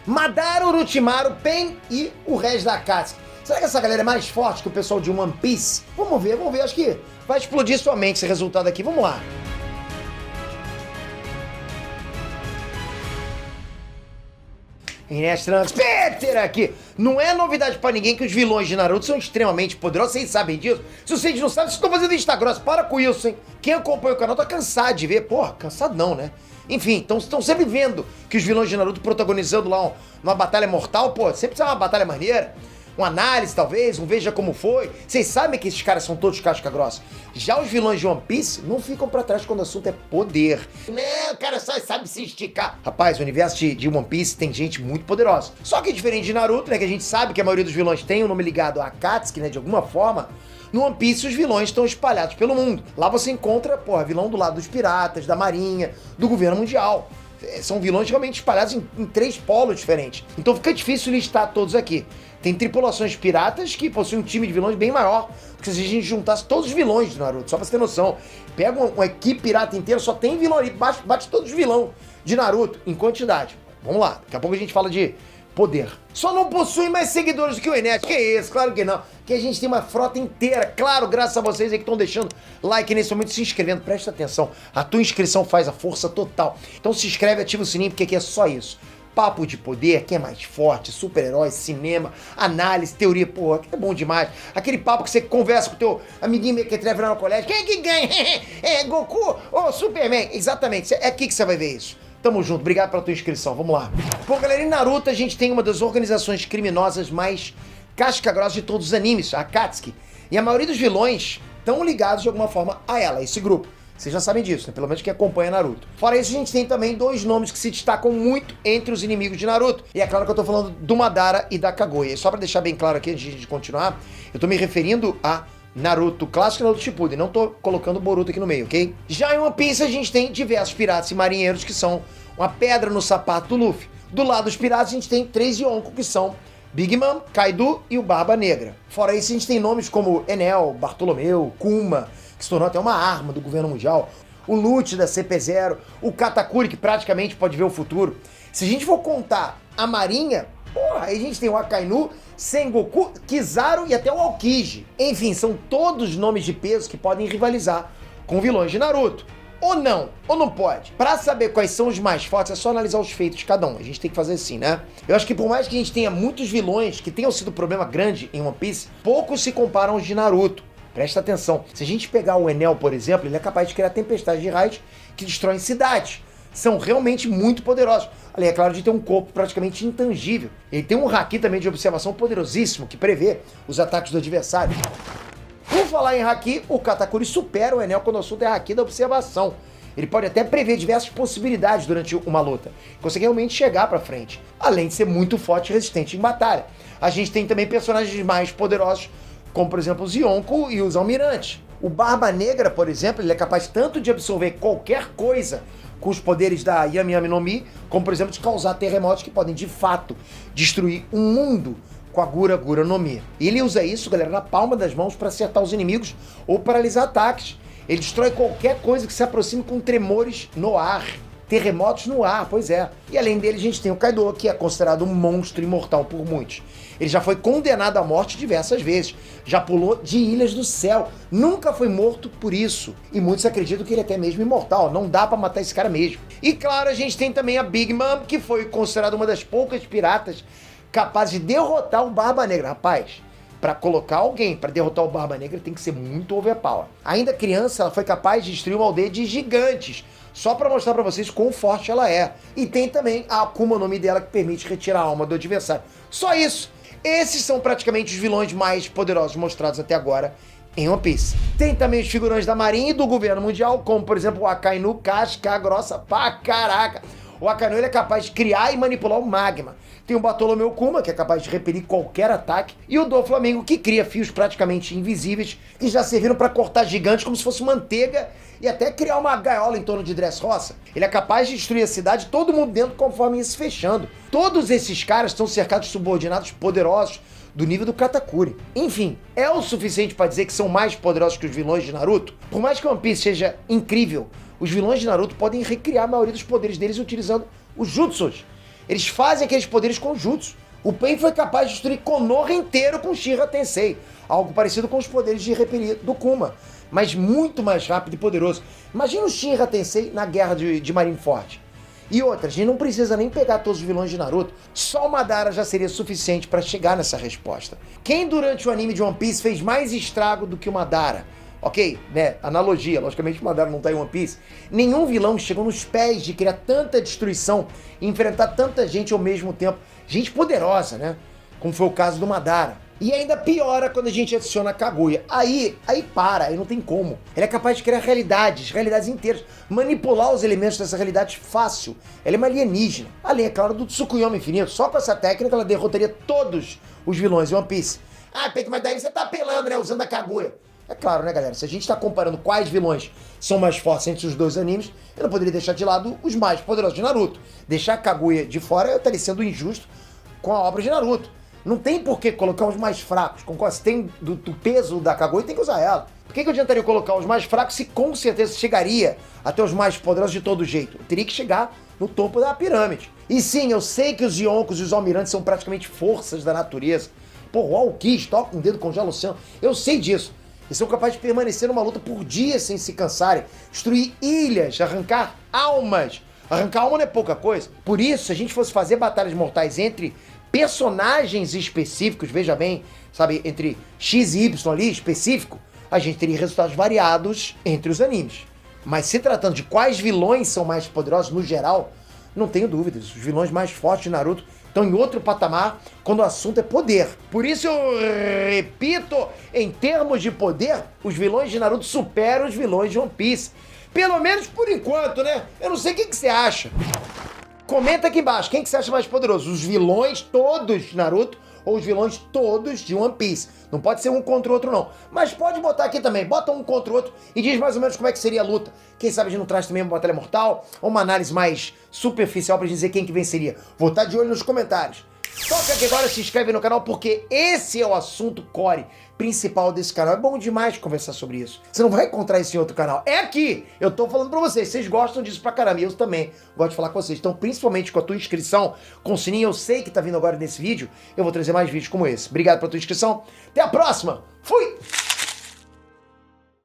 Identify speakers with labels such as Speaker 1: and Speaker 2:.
Speaker 1: Madara, Orochimaru, Pain e o resto da Akatsuki. Será que essa galera é mais forte que o pessoal de One Piece? Vamos ver. Acho que vai explodir sua mente esse resultado aqui. Vamos lá. Inês Trunks, Peter aqui. Não é novidade pra ninguém que os vilões de Naruto são extremamente poderosos, vocês sabem disso. Se vocês não sabem, vocês estão fazendo Insta grossa, para com isso, hein? Quem acompanha o canal tá cansado de ver. Porra, cansado não, né? Enfim, estão sempre vendo que os vilões de Naruto protagonizando lá uma batalha mortal, pô, sempre é uma batalha maneira. Uma análise, talvez, um veja como foi. Vocês sabem que esses caras são todos casca grossa. Já os vilões de One Piece não ficam pra trás quando o assunto é poder. Não, o cara só sabe se esticar. Rapaz, o universo de One Piece tem gente muito poderosa. Só que diferente de Naruto, né, que a gente sabe que a maioria dos vilões tem o nome ligado a Akatsuki, né, de alguma forma, no One Piece os vilões estão espalhados pelo mundo. Lá você encontra, porra, vilão do lado dos piratas, da marinha, do governo mundial. São vilões realmente espalhados em 3 polos diferentes. Então fica difícil listar todos aqui. Tem tripulações piratas que possuem um time de vilões bem maior do que se a gente juntasse todos os vilões de Naruto, só pra você ter noção. Pega uma equipe pirata inteira, só tem vilão ali, bate todos os vilões de Naruto em quantidade. Vamos lá, daqui a pouco a gente fala de poder. Só não possui mais seguidores do que o Enes. Que isso? Claro que não. Que a gente tem uma frota inteira. Claro, graças a vocês aí que estão deixando like nesse momento, se inscrevendo. Presta atenção. A tua inscrição faz a força total. Então se inscreve, ativa o sininho, porque aqui é só isso. Papo de poder, quem é mais forte, super-herói, cinema, análise, teoria, porra, que é bom demais. Aquele papo que você conversa com o teu amiguinho mequetrefe lá no colégio. Quem é que ganha? É Goku ou Superman? Exatamente, é aqui que você vai ver isso. Tamo junto, obrigado pela tua inscrição, vamos lá. Bom, galera, em Naruto a gente tem uma das organizações criminosas mais casca-grossa de todos os animes, a Akatsuki. E a maioria dos vilões estão ligados de alguma forma a ela, a esse grupo. Vocês já sabem disso, né? Pelo menos quem acompanha Naruto. Fora isso, a gente tem também 2 nomes que se destacam muito entre os inimigos de Naruto. E é claro que eu tô falando do Madara e da Kaguya. E só pra deixar bem claro aqui, antes de continuar, eu tô me referindo a Naruto clássico e Naruto Shippuden. Não tô colocando o Boruto aqui no meio, ok? Já em One Piece, a gente tem diversos piratas e marinheiros que são uma pedra no sapato do Luffy. Do lado dos piratas, a gente tem 3 Yonko, que são Big Mom, Kaido e o Barba Negra. Fora isso, a gente tem nomes como Enel, Bartolomeu, Kuma, que se tornou até uma arma do governo mundial, o Lute da CP0, o Katakuri, que praticamente pode ver o futuro. Se a gente for contar a marinha, porra, aí a gente tem o Akainu, Sengoku, Kizaru e até o Aokiji. Enfim, são todos nomes de peso que podem rivalizar com vilões de Naruto. Ou não pode. Pra saber quais são os mais fortes, é só analisar os feitos de cada um. A gente tem que fazer assim, né? Eu acho que por mais que a gente tenha muitos vilões que tenham sido problema grande em One Piece, poucos se comparam aos de Naruto. Presta atenção. Se a gente pegar o Enel, por exemplo, ele é capaz de criar tempestades de raios que destroem cidades. São realmente muito poderosos. Além, é claro, de ter um corpo praticamente intangível. Ele tem um haki também de observação poderosíssimo que prevê os ataques do adversário. Por falar em haki, o Katakuri supera o Enel quando o assunto é haki da observação. Ele pode até prever diversas possibilidades durante uma luta. Consegue realmente chegar pra frente. Além de ser muito forte e resistente em batalha. A gente tem também personagens mais poderosos, como por exemplo os Yonko e os Almirantes. O Barba Negra, por exemplo, ele é capaz tanto de absorver qualquer coisa com os poderes da Yami Yami no Mi, como por exemplo de causar terremotos que podem de fato destruir um mundo com a Gura Gura no Mi. E ele usa isso, galera, na palma das mãos para acertar os inimigos ou paralisar ataques. Ele destrói qualquer coisa que se aproxime com tremores no ar. Terremotos no ar, pois é. E além dele, a gente tem o Kaido, que é considerado um monstro imortal por muitos. Ele já foi condenado à morte diversas vezes. Já pulou de ilhas do céu. Nunca foi morto por isso. E muitos acreditam que ele é até mesmo imortal. Não dá pra matar esse cara mesmo. E claro, a gente tem também a Big Mom, que foi considerada uma das poucas piratas capazes de derrotar o Barba Negra. Rapaz, pra colocar alguém pra derrotar o Barba Negra tem que ser muito overpower. Ainda criança, ela foi capaz de destruir uma aldeia de gigantes. Só pra mostrar pra vocês quão forte ela é. E tem também a Akuma no Mi dela, que permite retirar a alma do adversário. Só isso. Esses são praticamente os vilões mais poderosos mostrados até agora em One Piece. Tem também os figurões da marinha e do governo mundial, como por exemplo o Akainu, casca grossa pra caraca. O Akainu ele é capaz de criar e manipular o magma. Tem o Bartolomeu Kuma, que é capaz de repelir qualquer ataque. E o Doflamingo, que cria fios praticamente invisíveis, que já serviram para cortar gigantes como se fosse manteiga e até criar uma gaiola em torno de Dressrosa. Ele é capaz de destruir a cidade, todo mundo dentro, conforme ia se fechando. Todos esses caras estão cercados de subordinados poderosos do nível do Katakuri. Enfim, é o suficiente para dizer que são mais poderosos que os vilões de Naruto? Por mais que One Piece seja incrível, os vilões de Naruto podem recriar a maioria dos poderes deles utilizando os jutsus. Eles fazem aqueles poderes conjuntos. O Pain foi capaz de destruir Konoha inteiro com Shinra Tensei. Algo parecido com os poderes de repelir do Kuma, mas muito mais rápido e poderoso. Imagina o Shinra Tensei na guerra de Marineford. E outra, a gente não precisa nem pegar todos os vilões de Naruto, só o Madara já seria suficiente para chegar nessa resposta. Quem durante o anime de One Piece fez mais estrago do que o Madara? Ok, né, analogia, logicamente o Madara não tá em One Piece. Nenhum vilão chegou nos pés de criar tanta destruição e enfrentar tanta gente ao mesmo tempo. Gente poderosa, né, como foi o caso do Madara. E ainda piora quando a gente adiciona a Kaguya. Aí não tem como. Ele é capaz de criar realidades inteiras, manipular os elementos dessa realidade fácil. Ela é uma alienígena. Além, é claro, do Tsukuyomi infinito. Só com essa técnica ela derrotaria todos os vilões de One Piece. Ah, Peito, mas daí você tá apelando, né, usando a Kaguya. É claro, né, galera? Se a gente tá comparando quais vilões são mais fortes entre os dois animes, eu não poderia deixar de lado os mais poderosos de Naruto. Deixar a Kaguya de fora eu estaria sendo injusto com a obra de Naruto. Não tem por que colocar os mais fracos. Se tem do peso da Kaguya, tem que usar ela. Por que eu adiantaria colocar os mais fracos se com certeza chegaria até os mais poderosos de todo jeito? Eu teria que chegar no topo da pirâmide. E sim, eu sei que os Yonkos e os Almirantes são praticamente forças da natureza. Pô, o Aokiji toca um dedo, congela o oceano. Eu sei disso. E são capazes de permanecer numa luta por dias sem se cansarem. Destruir ilhas, arrancar almas. Arrancar alma não é pouca coisa. Por isso, se a gente fosse fazer batalhas mortais entre personagens específicos, veja bem, sabe, entre X e Y ali, específico, a gente teria resultados variados entre os animes. Mas se tratando de quais vilões são mais poderosos no geral, não tenho dúvidas. Os vilões mais fortes de Naruto estão em outro patamar quando o assunto é poder. Por isso eu repito, em termos de poder, os vilões de Naruto superam os vilões de One Piece. Pelo menos por enquanto, né? Eu não sei o que você acha. Comenta aqui embaixo, quem que você acha mais poderoso? Os vilões todos de Naruto ou os vilões todos de One Piece? Não pode ser um contra o outro não, mas pode botar aqui também, bota um contra o outro e diz mais ou menos como é que seria a luta. Quem sabe a gente não traz também uma batalha mortal ou uma análise mais superficial pra dizer quem que venceria. Vou estar de olho nos comentários. Toca aqui agora, se inscreve no canal porque esse é o assunto core principal desse canal. É bom demais conversar sobre isso. Você não vai encontrar isso em outro canal. É aqui! Eu tô falando pra vocês. Vocês gostam disso pra caramba. E eu também gosto de falar com vocês. Então, principalmente com a tua inscrição, com o sininho, eu sei que tá vindo agora nesse vídeo. Eu vou trazer mais vídeos como esse. Obrigado pela tua inscrição. Até a próxima. Fui!